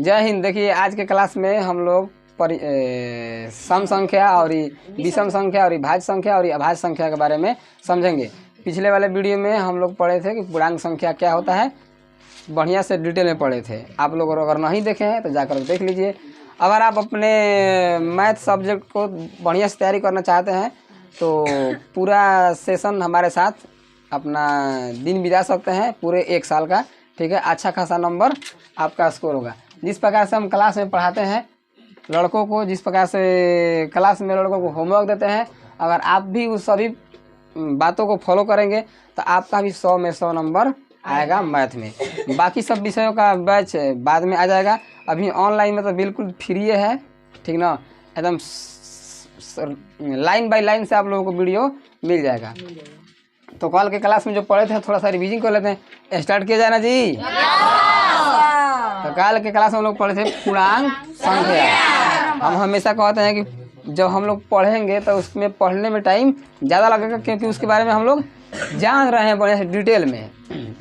जय हिंद। देखिए आज के क्लास में हम लोग सम संख्या और विषम संख्या और भाज्य संख्या और अभाज्य संख्या के बारे में समझेंगे। पिछले वाले वीडियो में हम लोग पढ़े थे कि पूर्णांक संख्या क्या होता है, बढ़िया से डिटेल में पढ़े थे। आप लोग अगर नहीं देखे हैं तो जाकर देख लीजिए। अगर आप अपने मैथ सब्जेक्ट को बढ़िया से तैयारी करना चाहते हैं तो पूरा सेशन हमारे साथ अपना दिन बिता सकते हैं, पूरे 1 साल का। ठीक है, अच्छा खासा नंबर आपका स्कोर होगा। जिस प्रकार से हम क्लास में पढ़ाते हैं लड़कों को, जिस प्रकार से क्लास में लड़कों को होमवर्क देते हैं, अगर आप भी उस सभी बातों को फॉलो करेंगे तो आपका भी 100 में 100 नंबर आएगा मैथ में। बाकी सब विषयों का बैच बाद में आ जाएगा। अभी ऑनलाइन में तो बिल्कुल फ्री है, ठीक ना, एकदम लाइन बाय लाइन से आप लोगों को वीडियो मिल जाएगा। तो कल के क्लास में जो पढ़े थे थोड़ा सा रिवीजन कर लेते हैं। स्टार्ट किया जाए ना जी। तो कल के क्लास में हम लोग पढ़े थे पूर्णांक संख्या। हम हमेशा कहते हैं कि जब हम लोग पढ़ेंगे तो उसमें पढ़ने में टाइम ज़्यादा लगेगा, क्योंकि उसके बारे में हम लोग जान रहे हैं बड़े डिटेल में।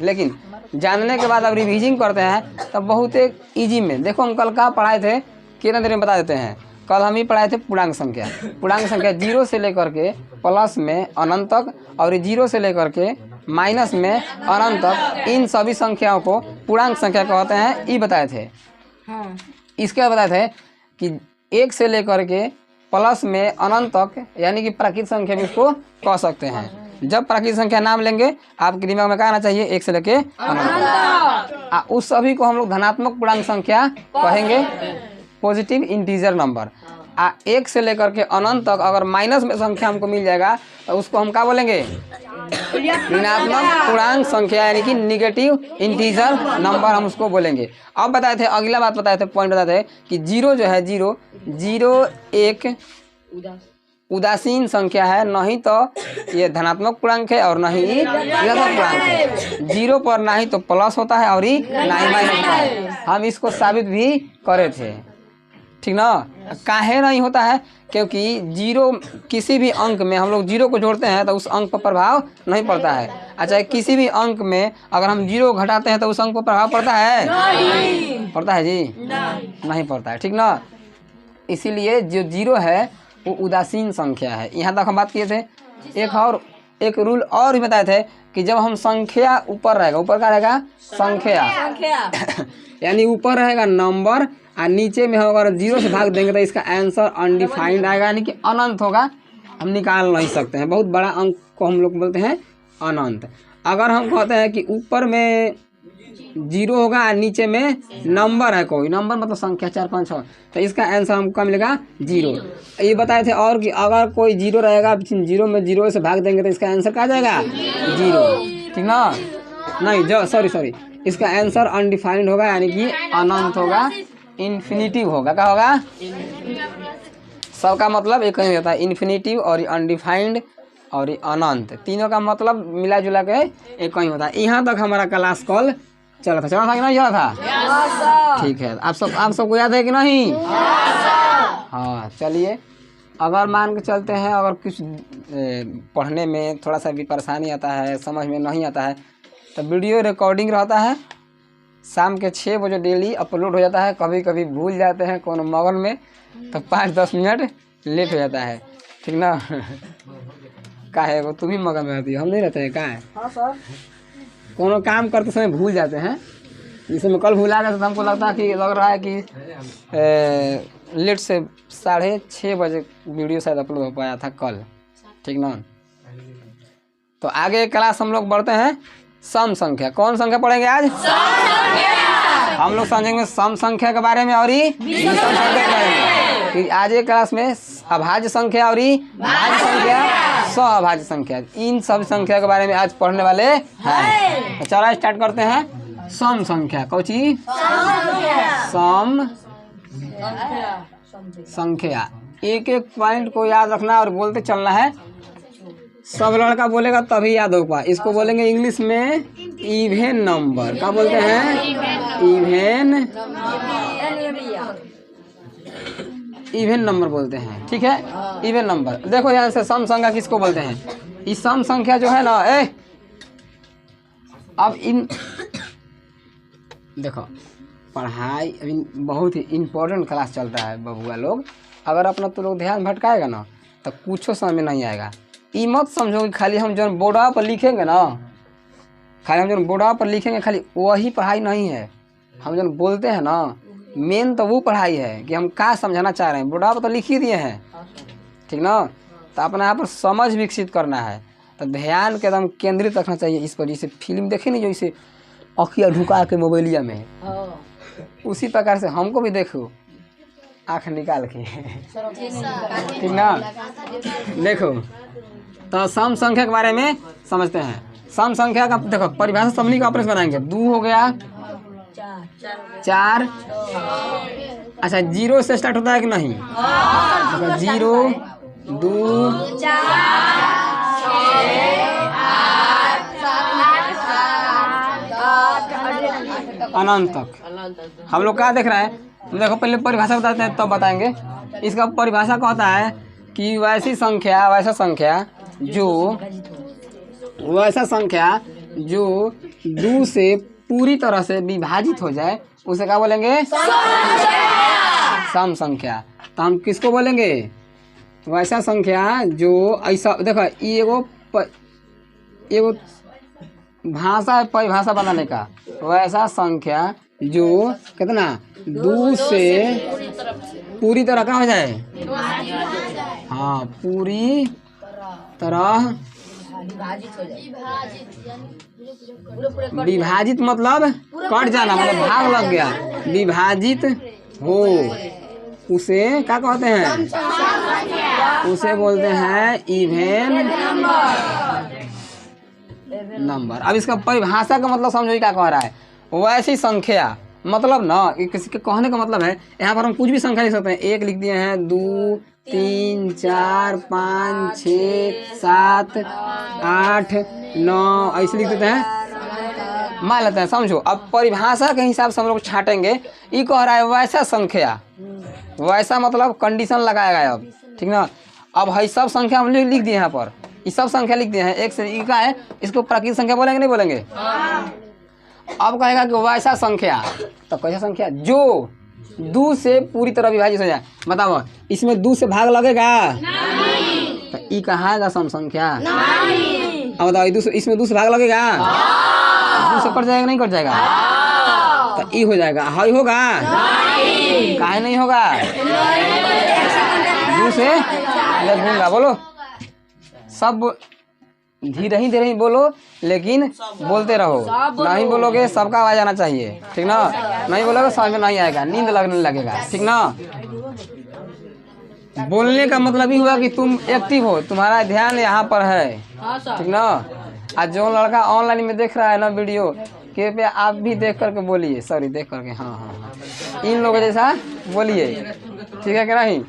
लेकिन जानने के बाद अब रिवीजन करते हैं तब बहुत एक ईजी में। देखो हम कल कहाँ पढ़ाए थे, कितना देर में बता देते हैं। कल हम ही पढ़ाए थे पूर्णांक संख्या। पूर्णांक संख्या 0 से लेकर के प्लस में अनंत तक और 0 से लेकर के माइनस में अनंत तक, इन सभी संख्याओं को पूर्णांक संख्या कहते हैं। ये बताए थे। इसके बाद बताए थे कि 1 से लेकर के प्लस में अनंत तक, यानी कि प्राकृत संख्या भी इसको कह सकते हैं। जब प्राकृत संख्या नाम लेंगे आपके दिमाग में क्या आना चाहिए, 1 से लेके अनंत। उस सभी को हम लोग धनात्मक पूर्णांक संख्या कहेंगे, पॉजिटिव इंटीजर नंबर। 1 से लेकर के अनंत तक अगर माइनस में संख्या हमको मिल जाएगा तो उसको हम क्या बोलेंगे, ऋणात्मक पूर्णांक संख्या, यानी कि निगेटिव इंटीजर नंबर हम उसको बोलेंगे। अब बताए थे, अगला बात बताए थे, पॉइंट बताए थे कि 0 जो है, 0 एक उदासीन संख्या है, नहीं तो ये धनात्मक पूर्णांक है और ना ही ऋणात्मक पूर्णांक है। 0 पर ना ही तो प्लस होता है और ही ना ही माइनस होता है। हम इसको साबित भी करे थे, ठीक ना। काहे नहीं होता है, क्योंकि 0 किसी भी अंक में हम लोग 0 को जोड़ते हैं तो उस अंक पर प्रभाव नहीं पड़ता है। अच्छा, किसी भी अंक में अगर हम 0 घटाते हैं तो उस अंक पर प्रभाव पड़ता है? नहीं पड़ता है जी, नहीं पड़ता है, ठीक ना। इसीलिए जो 0 है वो उदासीन संख्या है। यहाँ तक हम बात किए थे। एक रूल और भी बताए थे कि जब हम संख्या ऊपर रहेगा, ऊपर क्या रहेगा, संख्या यानी ऊपर रहेगा नंबर और नीचे में अगर 0 से भाग देंगे तो इसका आंसर अनडिफाइंड आएगा, यानी कि अनंत होगा, हम निकाल नहीं सकते हैं। बहुत बड़ा अंक को हम लोग बोलते हैं अनंत। अगर हम कहते हैं कि ऊपर में 0 होगा और नीचे में नंबर है, कोई नंबर मतलब संख्या 4 5 6, तो इसका आंसर हमको मिलेगा 0। ये बताए थे और कि अगर कोई 0 रहेगा, 0 में 0 से भाग देंगे तो इसका आंसर क्या जाएगा, 0, ठीक ना। नहीं जो सॉरी इसका आंसर अनडिफाइंड होगा, यानी कि अनंत होगा, इन्फिनिटिव होगा। क्या होगा, सबका मतलब एक ही होता है, इन्फिनिटिव और अनडिफाइंड और अनंत, तीनों का मतलब मिला जुला के एक ही होता है। यहाँ तक हमारा क्लास कल चला था कि नहीं चला था? ठीक है, आप सबको याद है कि नहीं? हाँ, चलिए। अगर मान के चलते हैं, अगर कुछ पढ़ने में थोड़ा सा भी परेशानी आता है, समझ में नहीं आता है, तो वीडियो रिकॉर्डिंग रहता है, शाम के 6 बजे डेली अपलोड हो जाता है। कभी कभी भूल जाते हैं कोनो मगन में तो 5-10 मिनट लेट हो जाता है, ठीक ना। का है वो, तुम ही मगन में रहती हो, हम नहीं रहते हैं। का है, हाँ सर, कोनो काम करते समय भूल जाते हैं। जैसे मैं कल भूला गया तो हमको लग रहा है कि लेट से 6:30 बजे वीडियो शायद अपलोड हो पाया था कल, ठीक ना। तो आगे क्लास हम लोग बढ़ते हैं सम संख्या। कौन संख्या पढ़ेंगे आज? हम लोग समझेंगे सम संख्या के बारे में और विषम संख्या के बारे में। फिर आज एक क्लास में अभाज्य संख्या और भाज्य संख्या, सहअभाज्य संख्या, इन सब संख्या के बारे में आज पढ़ने वाले हैं। तो चलो स्टार्ट करते हैं। सम संख्या, कौची? सम संख्या। एक एक पॉइंट को याद रखना और बोलते चलना है। सब लड़का बोलेगा तभी याद होगा। इसको बोलेंगे इंग्लिश में इवेन नंबर। क्या बोलते हैं? इवेन नंबर बोलते हैं, ठीक है, इवेन नंबर। देखो यहाँ से सम संख्या किसको बोलते हैं? इस सम संख्या जो है ना, अब इन देखो पढ़ाई अभी बहुत ही इम्पोर्टेंट क्लास चल रहा है बबुआ लोग। अगर अपना तो लोग ध्यान भटकाएगा ना तो कुछ समझ में नहीं आएगा। ये मत समझो कि खाली हम जो बोर्डा पर लिखेंगे ना, खाली हम जो बोर्डा पर लिखेंगे खाली वही पढ़ाई नहीं है। हम जो बोलते हैं ना मेन तो वो पढ़ाई है कि हम क्या समझाना चाह रहे हैं। बोर्डा पर तो लिख ही दिए हैं, ठीक ना। तो अपना यहाँ पर समझ विकसित करना है, तो ध्यान के एकदम केंद्रित रखना चाहिए इस पर। जैसे फिल्म देखे नहीं जो इसे अखिया ढुका के मोबाइलिया में, उसी प्रकार से हमको भी देखो आँख निकाल के, ठीक ना। देखो तो सम संख्या के बारे में समझते हैं। सम संख्या का देखो परिभाषा समूह का ऑपरेशन बनाएंगे। 2 हो गया, 4, अच्छा 0 से स्टार्ट होता है कि नहीं? 0, 2, 8 अनंत तक। हम लोग क्या देख रहे हैं? देखो पहले परिभाषा बताते हैं तब बताएंगे। इसका परिभाषा क्या होता है कि वैसा संख्या जो 2 से पूरी तरह से विभाजित हो जाए उसे क्या बोलेंगे? सम संख्या। तो हम किसको बोलेंगे? वैसा संख्या जो ऐसा, देखो एगो भाषा है परिभाषा बनाने का। वैसा संख्या जो कितना 2 से पूरी तरह का हो जाए, हाँ पूरी तरह विभाजित मतलब कट जाना, मतलब भाग लग गया, विभाजित हो, उसे क्या कहते हैं? उसे बोलते हैं इवेन नंबर। अब इसका परिभाषा का मतलब समझो क्या कह रहा है। वैसी संख्या मतलब ना किसी के कहने का मतलब है, यहाँ पर हम कुछ भी संख्या लिख सकते हैं। 1 लिख दिए हैं, 2, 3, 4, 5, 6, 7, 8, 9 ऐसे लिख देते हैं, मान लेते हैं। समझो अब परिभाषा के हिसाब से हम लोग छाटेंगे। ये कह रहा है वैसा संख्या, वैसा मतलब कंडीशन लगाएगा अब, ठीक ना। अब है सब संख्या हम लिख दिए यहाँ पर, ये सब संख्या लिख दिए हैं। एक से ई का है, इसको प्राकृतिक संख्या बोलेंगे नहीं बोलेंगे? अब कहेगा कि वैसा संख्या, तो कैसा संख्या जो 2 से पूरी तरह विभाजित हो जाए। बताओ इसमें 2 से भाग लगेगा? नहीं। तो ई कहाँ आएगा सम संख्या? नहीं। अब बताओ इसमें 2 से भाग लगेगा? 2 से कट जाएगा नहीं कट जाएगा? तो ई हो जाएगा। हाई होगा? नहीं। काहे नहीं होगा? 2 से लगूंगा। बोलो सब धीरे ही बोलो, लेकिन बोलते रहो। नहीं बोलोगे सबका आवाज आना चाहिए, ठीक ना। नहीं बोलोगे समझ में नहीं आएगा, नींद लगने लगेगा, ठीक ना। बोलने का मतलब ही हुआ कि तुम एक्टिव हो, तुम्हारा ध्यान यहाँ पर है, ठीक ना। आज जो लड़का ऑनलाइन में देख रहा है ना वीडियो, कृपया आप भी देख करके बोलिए, सॉरी देख करके, हाँ, इन लोगों जैसा बोलिए, ठीक है कि नहीं।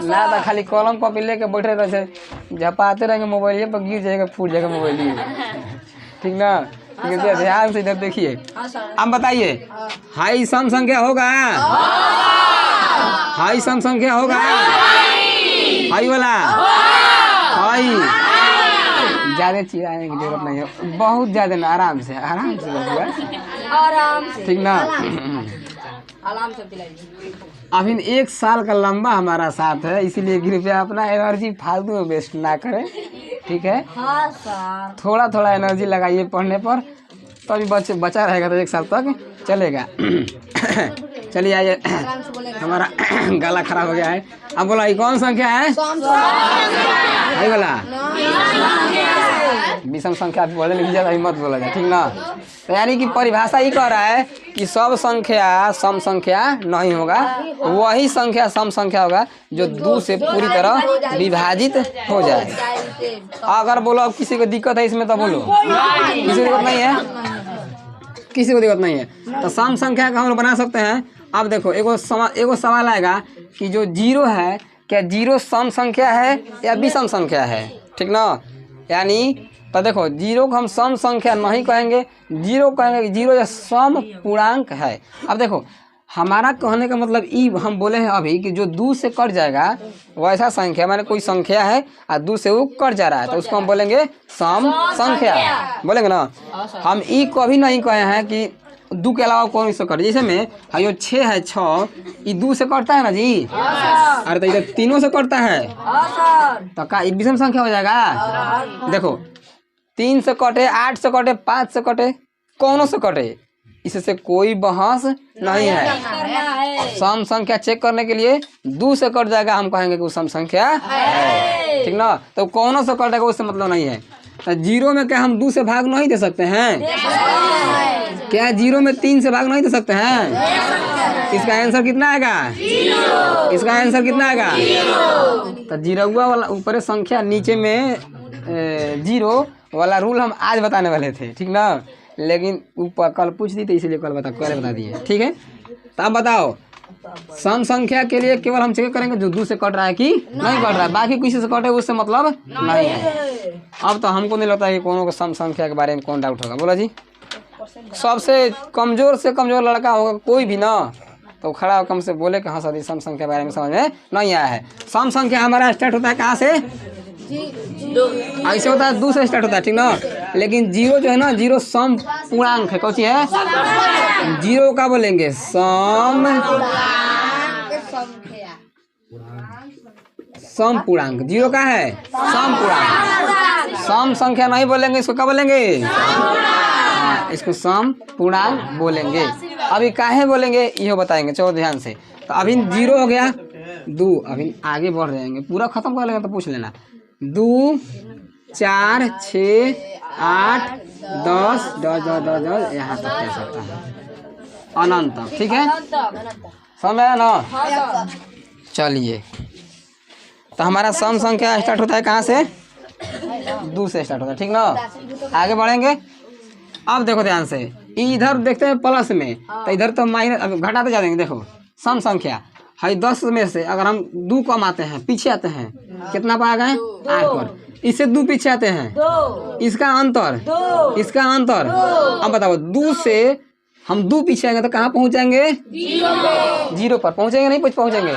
ना तो खाली कलम कॉपी लेके बैठे रहे, झपाते रहेंगे मोबाइल पर, गिर जाएगा, फूट जाएगा मोबाइल, ठीक ना। ध्यान से इधर देखिए। अब बताइए हाई सम संख्या होगा? हाई सम संख्या होगा? हाई वाला हाई, ज्यादा चिल्लाने की जरूरत नहीं है, बहुत ज्यादा ना, आराम से ठीक ना। आराम से पिलाइए। अभी 1 साल का लंबा हमारा साथ है, इसीलिए कृपया अपना एनर्जी फालतू में वेस्ट ना करें, ठीक है। हाँ सर। थोड़ा एनर्जी लगाइए पढ़ने पर, तो अभी बचा रहेगा तो 1 साल तक चलेगा। चलिए आइए, हमारा गला खराब हो गया है। अब बोला ये कौन संख्या है? नहीं बोला? विषम संख्या बोले लिख जाए, मत बोला जाए, ठीक ना। तो यानी कि परिभाषा ही कह रहा है कि सब संख्या सम संख्या नहीं होगा, वही संख्या सम संख्या होगा जो 2 से पूरी तरह विभाजित हो जाए। अगर बोलो अब किसी को दिक्कत है इसमें तो बोलो, किसी को दिक्कत नहीं है, किसी को दिक्कत नहीं है। तो सम संख्या का हम लोग बना सकते हैं। अब देखो एगो सवाल आएगा कि जो 0 है, क्या 0 सम संख्या है या विषम संख्या है, ठीक ना। यानी तो देखो 0 को हम सम संख्या नहीं कहेंगे, 0 कहेंगे कि 0 या सम पूर्णांक है। अब देखो हमारा कहने का मतलब ई हम बोले हैं अभी कि जो 2 से कट जाएगा वैसा संख्या, माने कोई संख्या है और 2 से वो कट जा रहा है, तो उसको हम बोलेंगे सम संख्या, बोलेंगे ना। हम ई कभी नहीं कहे हैं कि दो के अलावा कौन से कट, जैसे में हाँ यो 6 है 6 ये 2 से कटता है ना जी। अरे तो इधर तीनों से कटता है तो का विषम संख्या हो जाएगा। देखो 3 से कटे, 8 से कटे, 5 से कटे, कौनों से कटे, इससे कोई बहस नहीं है। सम संख्या चेक करने के लिए 2 से कट जाएगा, हम कहेंगे कि वो सम संख्या है, ठीक ना। तो कौनों से कटेगा उससे मतलब नहीं है। तो 0 में क्या हम 2 से भाग नहीं दे सकते हैं? क्या 0 में 3 से भाग नहीं दे सकते हैं? इसका आंसर कितना आएगा? इसका आंसर कितना आएगा? तो जीरोवा वाला ऊपर संख्या, नीचे में 0 वाला रूल हम आज बताने वाले थे, ठीक ना। लेकिन ऊपर कल पूछ दी थी इसलिए कल बता दिए, ठीक है। तो अब बताओ सम संख्या के लिए केवल हम चेक करेंगे जो 2 से कट रहा है कि नहीं कट रहा है, बाकी किसी से कटे उससे मतलब नहीं है। अब तो हमको नहीं लगता कि कोनो को सम संख्या के बारे में कौन डाउट होगा, बोला जी। सबसे कमजोर से कमजोर लड़का होगा कोई भी ना तो खड़ा होकर हमसे बोले कि हाँ सर सम संख्या के बारे में समझ में नहीं आया है। सम संख्या हमारा स्टार्ट होता है कहाँ से? ऐसे होता है 2 से स्टार्ट होता है, ठीक ना। लेकिन 0 जो है ना, 0 सम पूर्णांक है। कौन सी है? 0 का बोलेंगे सम पूर्णांक। 0 का है सम पूर्णांक। सम संख्या नहीं बोलेंगे, इसको क्या बोलेंगे? इसको सम पूर्णांक बोलेंगे। अभी काहे बोलेंगे ये बताएंगे, चलो ध्यान से। तो अभी 0 हो गया 2, अभी आगे बढ़ जाएंगे, पूरा खत्म कर लेगा तो पूछ लेना। 2 4 6 8 10 यहाँ तक कह सकता है अनंत, ठीक है। समझ आया ना? चलिए तो हमारा सम संख्या स्टार्ट होता है कहाँ से? 2 से स्टार्ट होता है, ठीक ना। आगे बढ़ेंगे। अब देखो ध्यान से, इधर देखते हैं प्लस में, तो इधर तो माइनस, अब घटाते जा देंगे। देखो सम संख्या है 10 में से अगर हम 2 कम आते हैं, पीछे आते हैं, कितना पर आ गए? 8 पर। इससे 2 पीछे आते हैं, इसका अंतर, इसका अंतर। अब बताओ 2 से हम 2 पीछे आएंगे तो कहाँ पहुँच जाएंगे? 0 पर पहुँचेंगे, नहीं पहुँचेंगे।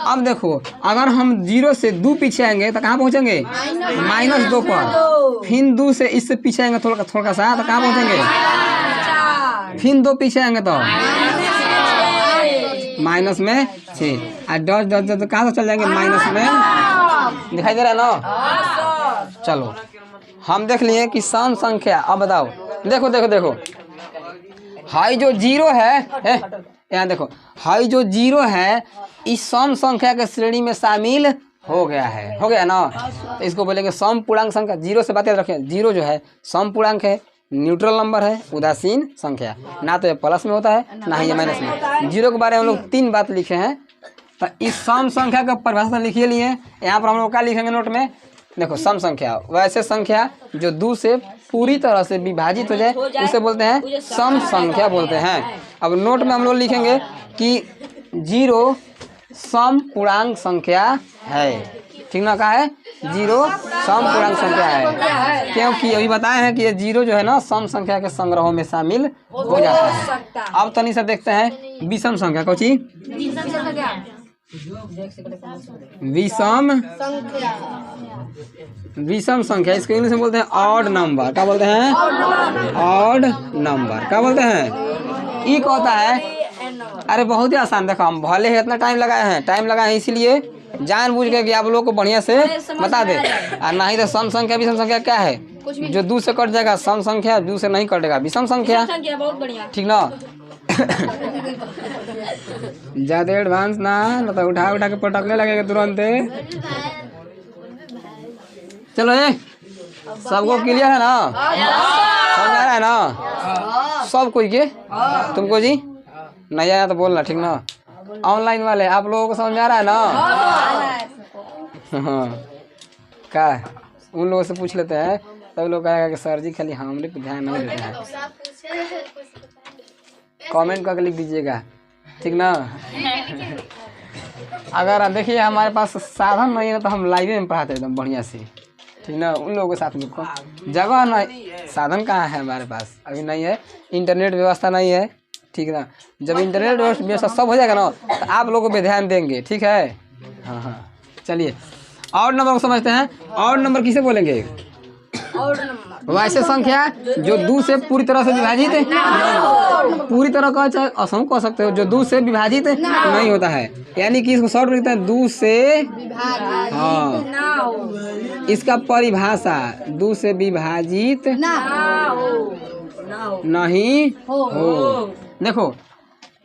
अब देखो अगर हम 0 से 2 पीछे आएंगे तो कहाँ पहुँचेंगे? -2 पर। फिर 2 से इससे पीछे आएंगे थोड़ा सा तो कहाँ पहुँचेंगे? फिर 2 पीछे आएंगे तो माइनस में 6 और 10 तो कहाँ से चल जाएंगे? माइनस में। दिखाई दे रहा है ना? चलो हम देख लिए कि सम संख्या। अब बताओ, देखो हाई जो 0 है यहाँ देखो, हाई जो 0 है इस सम संख्या के श्रेणी में शामिल हो गया ना। तो इसको बोलेंगे सम पूर्णांक संख्या। 0 से बात याद रखें, 0 जो है सम पूर्णांक है, न्यूट्रल नंबर है, उदासीन संख्या। ना तो ये प्लस में होता है ना ही ये माइनस में। 0 के बारे में हम लोग 3 बात लिखे हैं। तो इस सम संख्या का परिभाषा लिखिए लिए। यहाँ पर हम लोग क्या लिखेंगे नोट में? देखो सम संख्या वैसे संख्या जो 2 से पूरी तरह से विभाजित हो जाए उसे बोलते हैं सम संख्या बोलते हैं। अब नोट में हम लोग लिखेंगे कि 0 सम पूर्णांक संख्या है, ठीक ना। कहा है 0 सम पूर्णांक संख्या है, क्योंकि अभी बताए हैं कि ये 0 जो है ना सम संख्या के संग्रहों में शामिल हो जाता है। अब तनी से देखते हैं विषम संख्या। कौन सी? विषम संख्या। इसको इंग्लिश में बोलते हैं ऑड नंबर। क्या बोलते हैं? Odd number. क्या बोलते हैं? ई होता है। अरे बहुत ही आसान। देखो हम भले ही इतना टाइम लगाए हैं इसीलिए जानबूझ के कि आप लोगों को बढ़िया से बता दे। और नहीं तो सम संख्या विषम संख्या क्या है? जो 2 से कट जाएगा सम संख्या, 2 से नहीं कटेगा विषम संख्या, ठीक ना। ज्यादा एडवांस ना मतलब उठा के पटकने लगेगा तुरंत। चलो सबको क्लियर है ना? समझ आ रहा है ना सब कोई के? तुमको जी नहीं आया तो बोलना, ठीक ना। ऑनलाइन वाले आप लोगों को समझ आ रहा है ना? हाँ क्या उन लोगों से पूछ लेते हैं, सब लोग कहेगा कि सर जी खाली हमरे पे ध्यान नहीं देते हैं। कमेंट करके लिख दीजिएगा, ठीक ना। अगर देखिए हमारे पास साधन नहीं है तो हम लाइव में पढ़ाते एकदम बढ़िया से, ठीक ना। उन लोगों के साथ में जगह नहीं, साधन कहाँ है हमारे पास? अभी नहीं है, इंटरनेट व्यवस्था नहीं है, ठीक ना। जब इंटरनेट व्यवस्था सब हो जाएगा ना तो आप लोगों पे ध्यान देंगे, ठीक है। हाँ चलिए ऑड नंबर को समझते हैं। ऑड नंबर किसे बोलेंगे? वैसे संख्या जो 2 से पूरी तरह से विभाजित पूरी तरह का चाहे असम कह सकते हो, जो 2 से विभाजित नहीं होता है, यानी कि इसको शॉर्ट लिखते हैं 2 से। हाँ, इसका परिभाषा 2 से विभाजित नहीं हो। देखो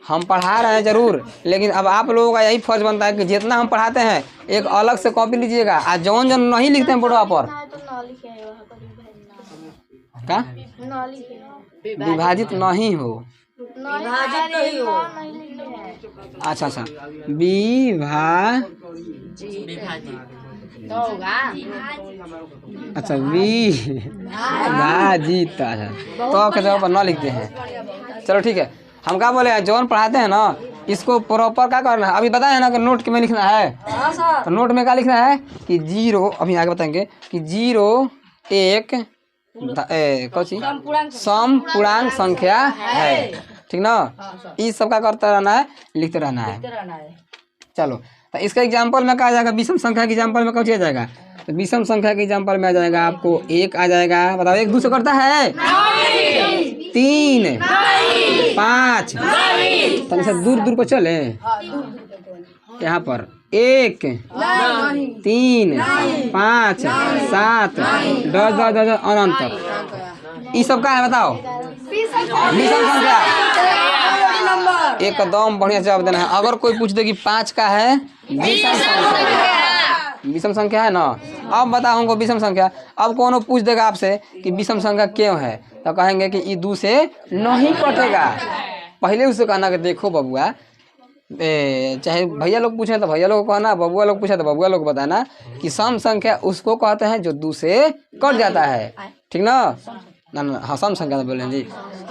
हम पढ़ा रहे हैं जरूर, लेकिन अब आप लोगों का यही फर्ज बनता है कि जितना हम पढ़ाते हैं एक अलग से कॉपी लीजिएगा, और जौन जौन नहीं लिखते हैं बोर्डवा पर क्या विभाजित नहीं हो। अच्छा अच्छा, अच्छा विभाजित, अच्छा तो के जगह पर न लिखते हैं। चलो ठीक है, हम क्या बोले हैं, जौन पढ़ाते हैं ना इसको प्रॉपर क्या करना है, अभी बताया है ना कि नोट में लिखना है। तो नोट में क्या लिखना है कि 0, अभी आगे बताएंगे कि 0 1 सम पूर्णांक संख्या है, ठीक ना। इस सब का करते रहना है, लिखते रहना है। चलो तो इसका एग्जाम्पल में क्या आ जाएगा, विषम संख्या के एग्जाम्पल में कौन आ जाएगा, तो विषम संख्या के एग्जाम्पल में आ जाएगा आपको 1 आ जाएगा। बताओ 1 2 से करता है 3 5, तब से दूर दूर पर चले यहाँ पर 1 3 5 7 10 10 10 अनंत तक, ये सब का है बताओ, विषम संख्या। एकदम बढ़िया जवाब देना है। अगर कोई पूछ दे कि 5 का है विषम संख्या, विषम संख्या है ना। अब बताओ हमको विषम संख्या, अब कौन पूछ देगा आपसे कि विषम संख्या क्यों है, तो कहेंगे कि ये 2 से नहीं कटेगा। पहले उससे कहना कि देखो बबुआ, चाहे भैया लोग पूछे तो भैया लोग कहना, बबुआ लोग पूछे तो बबुआ लोग बताना कि सम संख्या उसको कहते हैं जो 2 से कट जाता है, ठीक ना। ना हाँ, सम संख्या तो बोले जी।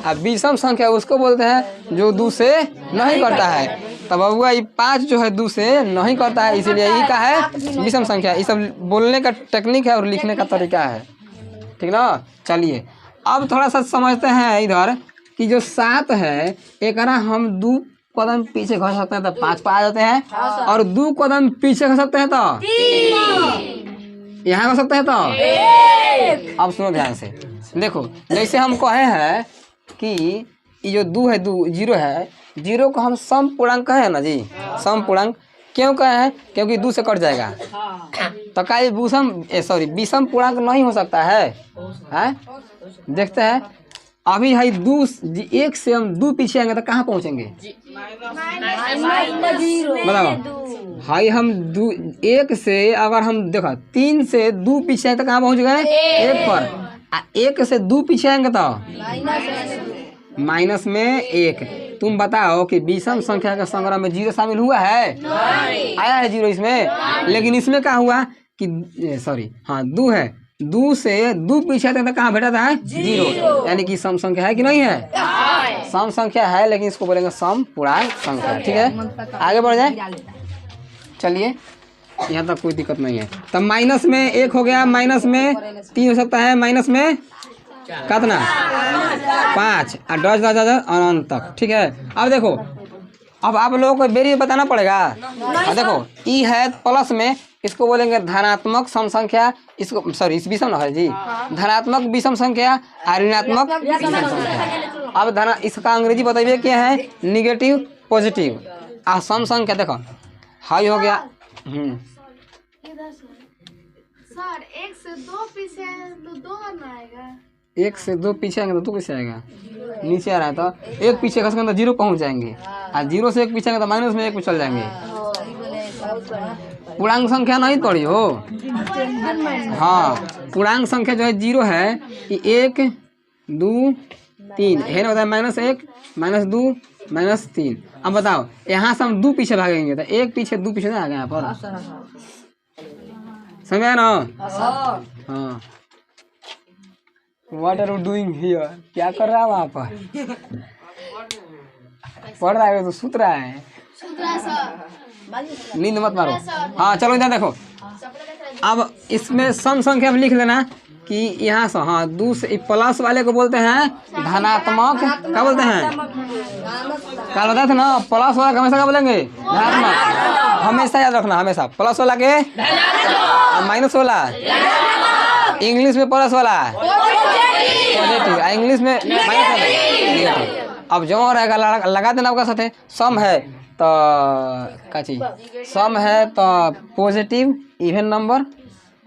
अब विषम संख्या उसको बोलते हैं जो 2 से नहीं करता है। तो बबुआ ये 5 जो है 2 से नहीं करता है, इसीलिए ये का है विषम संख्या। ये सब बोलने का टेक्निक है और लिखने का तरीका है, ठीक ना। चलिए अब थोड़ा सा समझते हैं इधर कि जो 7 है एक ना हम 2 कदम पीछे घस सकते हैं तो 5 पर आ जाते हैं, और 2 कदम पीछे घस सकते हैं तो यहाँ घस सकते हैं तो। अब सुनो ध्यान से, देखो जैसे हम कहे हैं कि ये जो 2 है 2 0 है, 0 को हम सम पूर्णांक कहे हैं ना जी। सम पूर्णांक क्यों कहे हैं, क्योंकि 2 से कट जाएगा। तो क्या ये विषम पूर्णांक नहीं हो सकता है? देखते हैं अभी है 2 1 से हम 2 पीछे आएंगे तो कहाँ पहुँचेंगे बताओ। हाई हम 1 से अगर हम देखो 3 से 2 पीछे आए तो कहाँ पहुँच गए 1 पर, 1 से 2 पीछे आएंगे तो माइनस में 1। तुम बताओ कि विषम संख्या का संग्रह में 0 शामिल हुआ है? आया है 0 इसमें, लेकिन इसमें क्या हुआ कि 2 है, 2 से 2 पीछे तक तो कहाँ भेटा था 0, यानी कि सम संख्या है कि नहीं है? सम संख्या है, लेकिन इसको बोलेंगे सम पूर्णांक संख्या, ठीक है। आगे बढ़ जाए, चलिए यहाँ तक कोई दिक्कत नहीं है। तब माइनस में 1 हो गया, माइनस में 3 हो सकता है, माइनस में कितना 5 और 10 अनंत तक, ठीक है। अब देखो, अब आप लोगों को बेरी बताना पड़ेगा। अब देखो ई है प्लस में, इसको बोलेंगे धनात्मक सम संख्या, इसको इस विषम ना है जी, धनात्मक विषम संख्या और ऋणात्मक विषम संख्या। अब इसका अंग्रेजी बताइए क्या है, निगेटिव पॉजिटिव। और सम संख्या देखो हाई हो गया सर 1 से 2 पीछे तो 2 करना आएगा। 1 से 2 पीछे आएंगे तो 2 कैसे आएगा, नीचे आ रहा है तो 1 पीछे खसके तो 0 पहुंच जाएंगे, और 0 से 1 पीछे आएंगे तो माइनस में 1 पे चल जाएंगे। पूर्णांक संख्या नहीं पढ़ी हो। हाँ, पूर्णांक संख्या जो है 0 है, 1 2 3 है ना, बताया -1 -2 -3। अब बताओ यहाँ से हम 2 पीछे भागेंगे तो 1 पीछे 2 पीछे नहीं आ गए यहाँ पर, समझा ना। हाँ, what are you doing here, क्या कर रहा है वहाँ पर? पढ़ रहा है तो सूत रहा है, नींद मत मारो। हाँ चलो इधर देखो, अब इसमें सम संख्या में लिख लेना कि यहाँ से 2 से प्लस वाले को बोलते हैं धनात्मक, क्या बोलते हैं? कल बताए थे ना, प्लस वाला हमेशा क्या बोलेंगे धनात्मक। हमेशा याद रखना, हमेशा प्लस वाला के, माइनस वाला इंग्लिश में प्लस वाला पॉजिटिव, इंग्लिश में माइनस वाला नेगेटिव। अब जो रहेगा लगा देना आपका साथ है। सम है तो क्या चीज, सम है तो पॉजिटिव इवन नंबर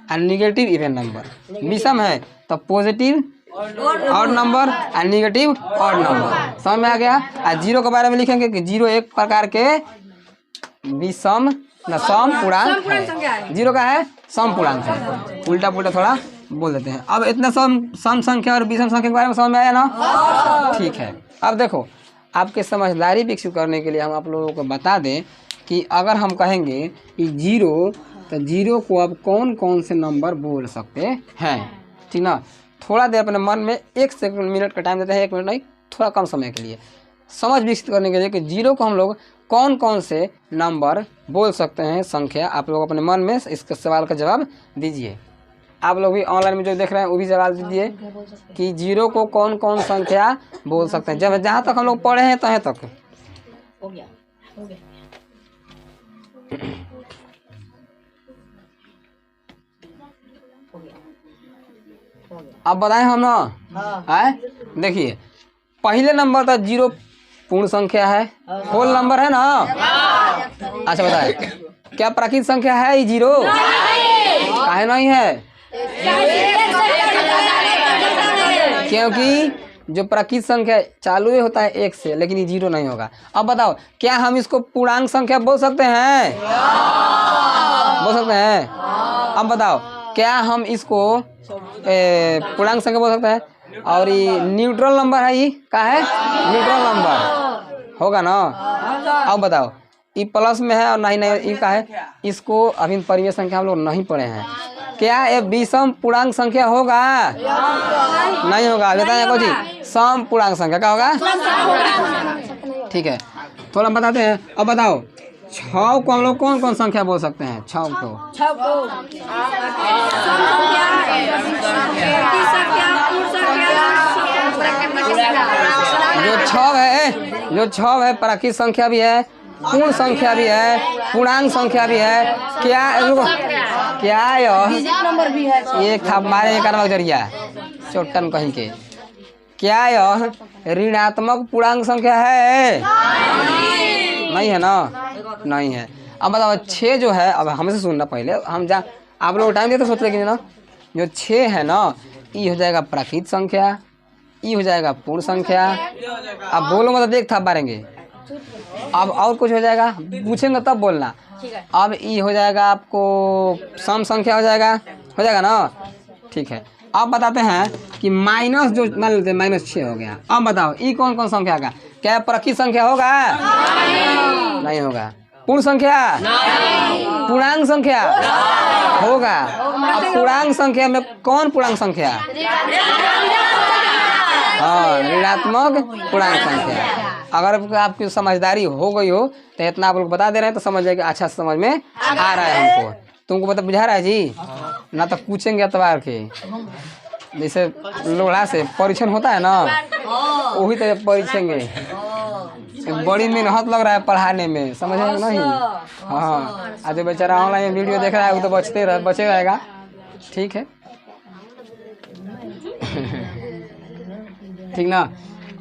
और निगेटिव इवन नंबर। विषम है तो पॉजिटिव ऑड नंबर और निगेटिव ऑड नंबर। समझ में आ गया। और जीरो के बारे में लिखेंगे कि जीरो एक प्रकार के विषम न सम पूर्णांक है। जीरो का है सम पूर्णांक है। उल्टा पुल्टा थोड़ा बोल देते हैं। अब इतना सम संख्या और विषम संख्या के बारे में समझ में आया ना। ठीक है, अब देखो आपके समझदारी विकसित करने के लिए हम आप लोगों को बता दें कि अगर हम कहेंगे कि जीरो, तो जीरो को अब कौन कौन से नंबर बोल सकते हैं। ठीक ना, थोड़ा देर अपने मन में 1 सेकंड मिनट का टाइम देते हैं, 1 मिनट नहीं, थोड़ा कम समय के लिए समझ विकसित करने के लिए कि जीरो को हम लोग कौन कौन से नंबर बोल सकते हैं संख्या। आप लोग अपने मन में इसके सवाल का जवाब दीजिए। आप लोग भी ऑनलाइन में जो देख रहे हैं वो भी जवाब दीजिए कि जीरो को कौन कौन संख्या बोल सकते हैं। जब जहाँ तक हम लोग पढ़े हैं तहाँ तक हो गया। अब बताएं हम ना। है देखिए, पहले नंबर तो जीरो पूर्ण संख्या है, होल नंबर है ना। अच्छा बताए, क्या प्राकृत संख्या है ये जीरो? काहे नहीं है? क्योंकि जो प्राकृत संख्या चालू ही होता है 1 से, लेकिन ये जीरो नहीं होगा। अब बताओ, क्या हम इसको पूर्णांक संख्या बोल सकते हैं? बोल सकते हैं। अब बताओ, क्या हम इसको पूर्णांक संख्या बोल सकते हैं? और ये न्यूट्रल नंबर है, ये क्या है? न्यूट्रल नंबर होगा ना। अब बताओ, ये प्लस में है और नहीं नहीं ये क्या है? इसको अभी परिमेय संख्या हम लोग नहीं पढ़े हैं। क्या ये विषम पूर्णांक संख्या होगा? नहीं होगा। बताएं कुछ, सम पूर्णांक संख्या क्या होगा? ठीक है, थोड़ा बताते हैं। अब बताओ, 6 को हम लोग कौन कौन संख्या बोल सकते हैं? 6 को जो 6 है प्राकृत संख्या भी है, पूर्ण संख्या भी है, पूर्णांक संख्या भी है। क्या नंबर भी है। एक था मारे एक जरिया चोटन कहीं के। क्या यह ऋणात्मक पूर्णांक संख्या है? नहीं है ना, नहीं है। अब बताओ 6 जो है, अब हमसे सुनना पहले, हम जा आप लोग टाइम देते सोच लेंगे ना। जो 6 है ना, ये हो जाएगा प्राकृत संख्या, ये हो जाएगा पूर्ण संख्या। अब बोलो मतलब देख था मारेंगे। अब और कुछ हो जाएगा, पूछेंगे तब बोलना। अब ये हो जाएगा आपको सम संख्या हो जाएगा ना। ठीक है, अब बताते हैं कि माइनस जो मान लेते हैं -6 हो गया। अब बताओ ये कौन कौन संख्या का? क्या प्राकृत संख्या होगा? नहीं होगा। पूर्ण संख्या? पूर्णांक संख्या होगा। अब पूर्णांक संख्या में कौन पूर्णांक संख्या? हाँ, ऋणात्मक पूर्णांक संख्या। अगर आपकी समझदारी हो गई हो तो इतना आप लोग बता दे रहे हैं तो समझ जाएगा। अच्छा समझ में आ रहा है हमको, तुमको पता बुझा रहा है जी ना। तो पूछेंगे एतवार के, जैसे लोढ़ा से परीक्षण होता है ना, वही तो परीक्षेंगे। बड़ी मेहनत लग रहा है पढ़ाने में, समझ नहीं। हाँ, आज जो बेचारा ऑनलाइन वीडियो देख रहा है वो तो बचे रहेगा। ठीक है ठीक ना।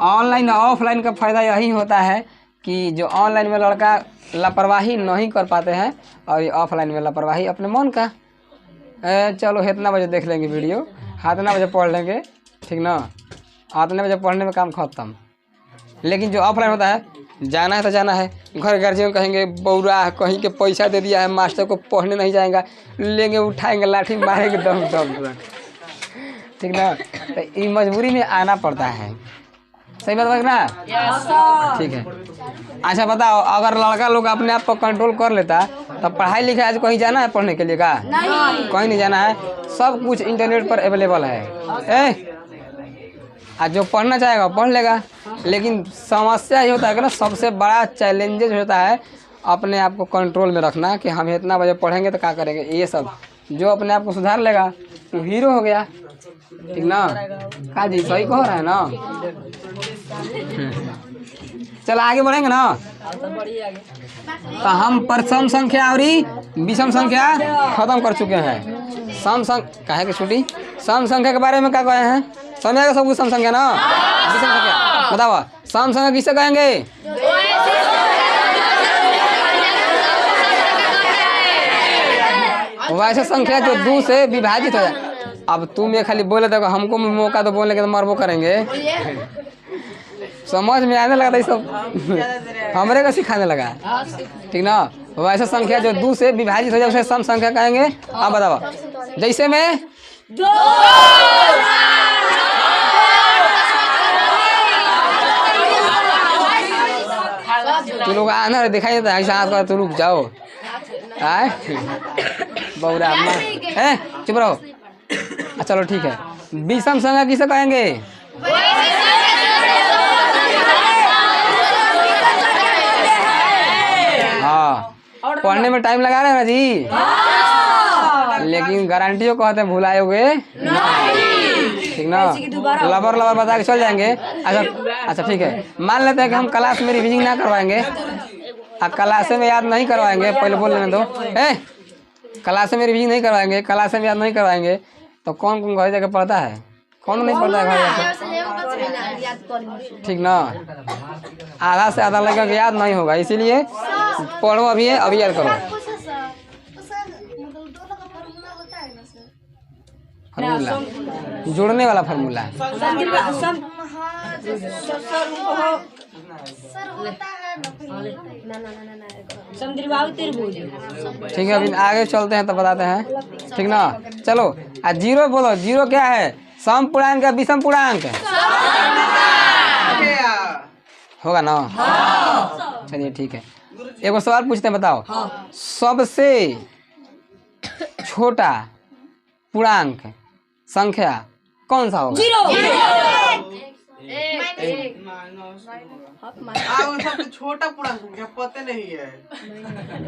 ऑनलाइन ऑफलाइन का फ़ायदा यही होता है कि जो ऑनलाइन में लड़का लापरवाही नहीं कर पाते हैं, और ये ऑफलाइन में लापरवाही अपने मन का। चलो इतना बजे देख लेंगे वीडियो, इतना बजे पढ़ लेंगे, ठीक ना। इतने बजे पढ़ने में काम खत्म। लेकिन जो ऑफलाइन होता है, जाना है तो जाना है। घर गार्जियन कहेंगे बौरा कहीं के पैसा दे दिया है, मास्टर को पढ़ने नहीं जाएगा, लेंगे उठाएंगे लाठी मारेंगे दम दम, ठीक ना। तो ये मजबूरी में आना पड़ता है। सही बात है ना। ठीक है, अच्छा बताओ, अगर लड़का लोग अपने आप को कंट्रोल कर लेता तो पढ़ाई लिखाई आज कहीं जाना है पढ़ने के लिए का? कहीं नहीं जाना है, सब कुछ इंटरनेट पर अवेलेबल है। आज जो पढ़ना चाहेगा पढ़ लेगा। लेकिन समस्या ये होता है कि ना, सबसे बड़ा चैलेंजेस होता है अपने आप को कंट्रोल में रखना कि हम इतना बजे पढ़ेंगे तो क्या करेंगे। ये सब जो अपने आप को सुधार लेगा तो हीरो हो गया, ठीक ना। का जी सही कह रहा है ना। चल आगे बढ़ेंगे ना। तो हम प्रथम संख्या और विषम संख्या खत्म कर चुके हैं। सम संख्या काहे की छुट्टी, सम संख्या के बारे में क्या कहे हैं, समझेगा सब कुछ। सम संख्या ना विषम संख्या बताओ, सम संख्या किसे कहेंगे? वैसे संख्या जो 2 से विभाजित हो जाए। अब तुम ये खाली बोले देखो, हमको मौका तो बोलने के तो मरबो करेंगे। समझ में आने लगा था ये सब हमरे को सिखाने लगा, ठीक ना। वैसे संख्या जो 2 से विभाजित हो जाए उसे सम संख्या कहेंगे। आप बताओ, जैसे में तू लोग आना दिखाई देता है, ऐसा हाथ तू रुक जाओ। आए बौरा है, चुप रहो। चलो ठीक है, विषम संख्या किसे कहेंगे? हाँ, पढ़ने में टाइम लगा रहे हैं ना जी, लेकिन गारंटियों कहते हैं भुलाओगे ठीक ना। लबर लबर बता के चल जाएंगे। अच्छा ठीक है, मान लेते हैं कि हम क्लास में रिवीजिंग ना करवाएंगे, क्लास में याद नहीं करवाएंगे। पहले बोल लेने दो, क्लास में रिवीजिंग नहीं करवाएंगे, क्लास में याद नहीं करवाएंगे, तो कौन कौन घर जाकर पढ़ता है, कौन नहीं पढ़ता है घर जाकर, ठीक ना। आधा से आधा लगेगा कि याद नहीं होगा, इसीलिए पढ़ो अभी याद करो। फार्मूला, जोड़ने वाला फार्मूला ठीक है। अभी आगे चलते हैं तो बताते हैं, ठीक ना। चलो जीरो बोलो, जीरो क्या है? सम पूर्णांक या विषम पूर्णांक होगा ना। चलिए ठीक है, एक सवाल पूछते हैं, बताओ सबसे छोटा पूर्णांक संख्या कौन सा होगा? छोटा पूर्णांक पता नहीं है।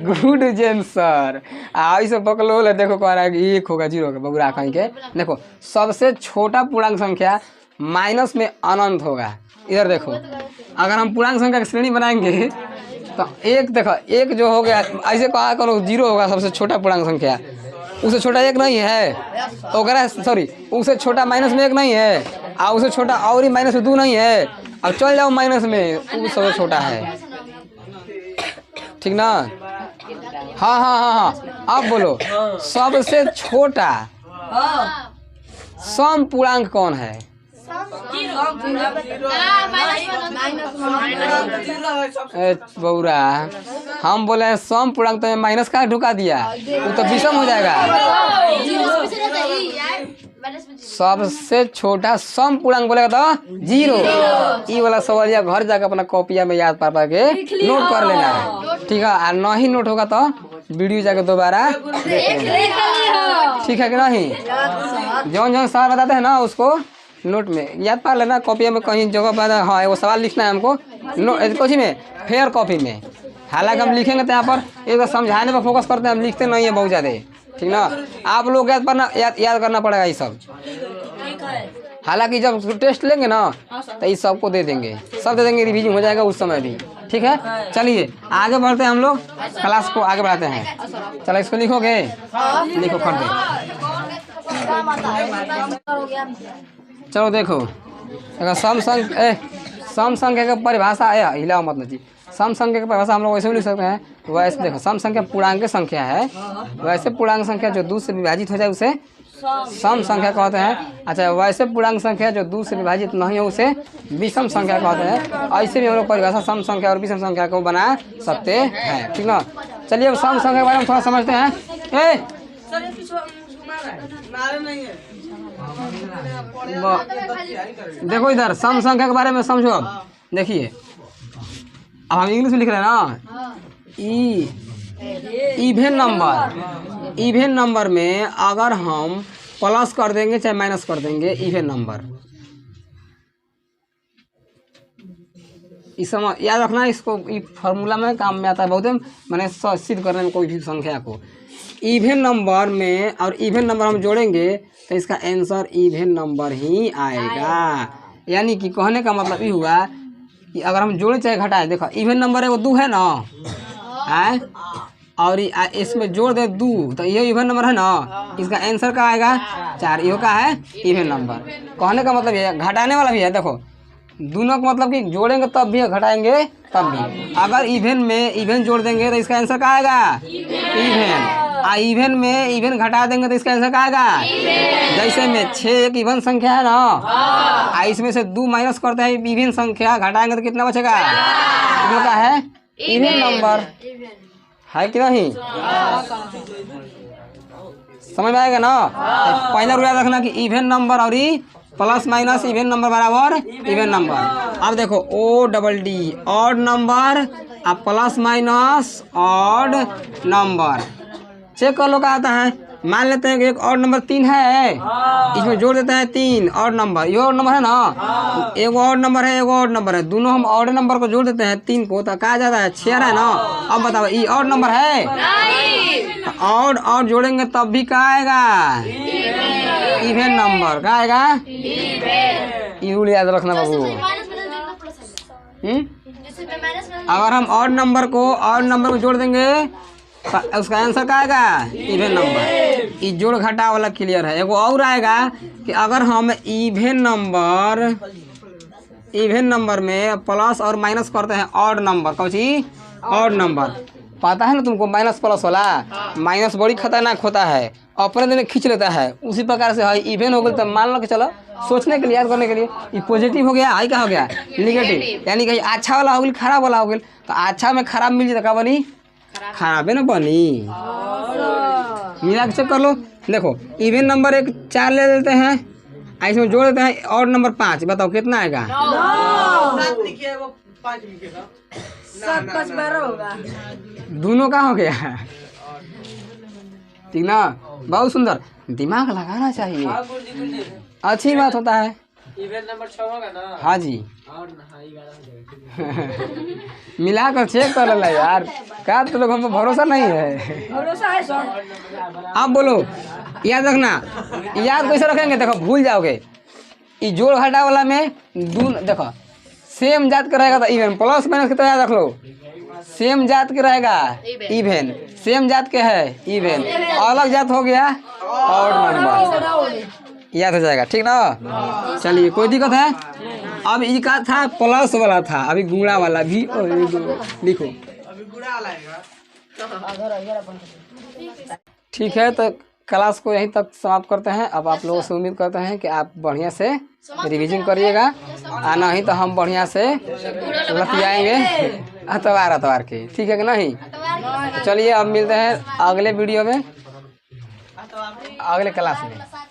गुड जेन सर, ऐसे पकड़ो ले, देखो कह रहा है कि 1 होगा 0 होगा, बबुरा कहीं के देखो। सबसे छोटा पूर्णांक संख्या माइनस में अनंत होगा। इधर देखो, अगर हम पूर्णांक संख्या की श्रेणी बनाएंगे तो 1 देखो, 1 जो हो गया, ऐसे कहा करो 0 होगा सबसे छोटा पूर्णांक संख्या, उससे छोटा 1 नहीं है, तो सॉरी उससे छोटा माइनस में 1 नहीं है, और उससे छोटा और ही माइनस में 2 नहीं है। अब चल जाओ माइनस में, वो सबसे छोटा है, ठीक ना। हाँ हाँ हाँ हाँ, अब बोलो सबसे छोटा सम पूर्णांक कौन है? बौरा हम बोले हैं सम पूर्णांक, तो माइनस का ढुका दिया, वो तो विषम हो जाएगा। सबसे छोटा सम पूर्णांक बोलेगा तो 0। ये वाला सवाल घर जाकर अपना कॉपिया में याद पा के नोट कर लेना है, ठीक है। और नहीं नोट होगा तो वीडियो जाकर दोबारा ठीक है कि नहीं। जौन जौन सवाल बताते हैं ना उसको नोट में याद पा लेना, कॉपी में कहीं जगह पर। हाँ, वो सवाल लिखना है हमको कोची में, फेयर कॉपी में। हालांकि हम लिखेंगे तो यहाँ पर एक समझाने पर फोकस करते हैं, हम लिखते नहीं है बहुत ज़्यादा, ठीक ना। आप लोग याद करना पड़ेगा ये सब। हालांकि जब टेस्ट लेंगे ना तो ये सबको दे देंगे, सब दे देंगे, रिवीजन हो जाएगा उस समय भी, ठीक है। चलिए आगे बढ़ते हैं, हम लोग क्लास को आगे बढ़ाते हैं। चलो इसको लिखोगे, लिखो फट दे। चलो देखो, अगर सम संख्या की परिभाषा है, हिलाओ मत नची। सम संख्या की परिभाषा हम लोग वैसे भी लिख सकते हैं। वैसे देखो, सम संख्या पूर्णांक संख्या है, वैसे पूर्णांक संख्या जो 2 से विभाजित हो जाए उसे सम संख्या कहते हैं। अच्छा, वैसे पूर्णांक संख्या जो 2 से विभाजित नहीं हो उसे विषम संख्या कहते हैं। ऐसे भी हम लोग परिभाषा सम संख्या और विषम संख्या को बना सकते हैं, ठीक ना। चलिए अब सम संख्या के बारे में थोड़ा समझते हैं। देखो इधर सम संख्या के बारे में समझो। अब देखिए, अब हम इंग्लिश में लिख रहे हैं ना, इवेन नंबर में अगर हम प्लस कर देंगे चाहे माइनस कर देंगे, इवेन नंबर, इस समय याद रखना। इसको फार्मूला में काम में आता है बहुत, मैंने सिद्ध करने में कोई भी संख्या को इवेन नंबर में, और इवेन नंबर हम जोड़ेंगे तो इसका आंसर इवेन नंबर ही आएगा। यानी कि कहने का मतलब ये हुआ कि अगर हम जोड़े चाहे घटाएं, देखो इवेन नंबर है वो 2 है ना, है और इसमें जोड़ दे 2 तो ये इवन नंबर है ना, इसका आंसर का आएगा 4। यो का है इवन नंबर। कहने का मतलब ये घटाने वाला भी है। देखो दोनों का मतलब कि जोड़ेंगे तब भी घटाएंगे तब भी। अगर इवन में इवन जोड़ देंगे तो इसका आंसर का आएगा इवन, इवन में इवन घटा देंगे तो इसका आंसर का आएगा। जैसे में 6 एक इवन संख्या है ना, इसमें से 2 माइनस करते हैं इवन संख्या, घटाएंगे तो कितना बचेगा, इसमें का है इवन नंबर है कि नहीं। समझ में आएगा ना। पहला रूल याद रखना कि इवन नंबर और प्लस माइनस इवन नंबर बराबर इवन नंबर। अब देखो ODD ऑड नंबर अब plus minus odd number check कर लो क्या आता है। मान लेते हैं कि एक ऑड नंबर 3 है, इसमें जोड़ देते हैं 3 ऑड नंबर। ये ऑड नंबर है ना, एक ऑड नंबर है एक ऑड नंबर है, दोनों हम ऑड नंबर को जोड़ देते हैं 3 को तो कहा जाता है 6 है ना। अब बताओ ये ऑड नंबर है, ऑड और जोड़ेंगे तब भी क्या आएगा इवन नंबर। क्या आएगा ये रूल याद रखना बाबू। अगर हम ऑड नंबर को जोड़ देंगे तो उसका आंसर क्या आएगा इवन नंबर। ये जोड़ घटा वाला क्लियर है। एगो और आएगा कि अगर हम इवन नंबर में प्लस और माइनस करते हैं ऑड नंबर, कौन सी ऑड नंबर। पता है ना तुमको माइनस प्लस वाला, माइनस बड़ी खतरनाक होता है, अपने दिन खींच लेता है। उसी प्रकार से है इवन हो गया तो मान लो कि चलो सोचने के लिए याद करने के लिए ये पॉजिटिव हो गया, आई क्या हो गया निगेटिव, यानी कि अच्छा वाला हो गया खराब वाला हो गया। तो अच्छा में खराब मिल जाता क्या बनी खराब है ना बनी। मिला के चेक कर लो। देखो इवन नंबर एक 4 ले लेते हैं, इसमें जोड़ देते हैं ऑड नंबर 5, बताओ कितना आएगा। 7 5 12 होगा। दोनों का हो गया ठीक ना। बहुत सुंदर, दिमाग लगाना चाहिए, अच्छी बात होता है। इवेंट नंबर 6 होगा ना। हाँ जी और 11 हो जाएगा। मिला कर चेक कर ला यार, क्या तो लोग हमको भरोसा नहीं है। भरोसा है सर। आप बोलो याद रखना, याद कैसे रखेंगे देखो भूल जाओगे। ये जोड़ घटा वाला में देखो सेम जात का रहेगा तो इवन, प्लस माइनस की तो याद रख लो सेम जात के रहेगा इवन, सेम जात के है इवन, अलग जात हो गया ऑड नंबर, याद हो जाएगा ठीक ना। चलिए कोई दिक्कत है। अब ये का था प्लस वाला था, अभी गुणा वाला भी लिखो अभी गुड़ा लाएगा। ठीक है। तो क्लास को यहीं तक समाप्त करते हैं। अब आप लोगों से उम्मीद करते हैं कि आप बढ़िया से रिवीजन करिएगा, आना ही तो हम बढ़िया से लतियाएंगे अतवार के, ठीक है कि नहीं। चलिए अब मिलते हैं अगले वीडियो में, अगले क्लास में।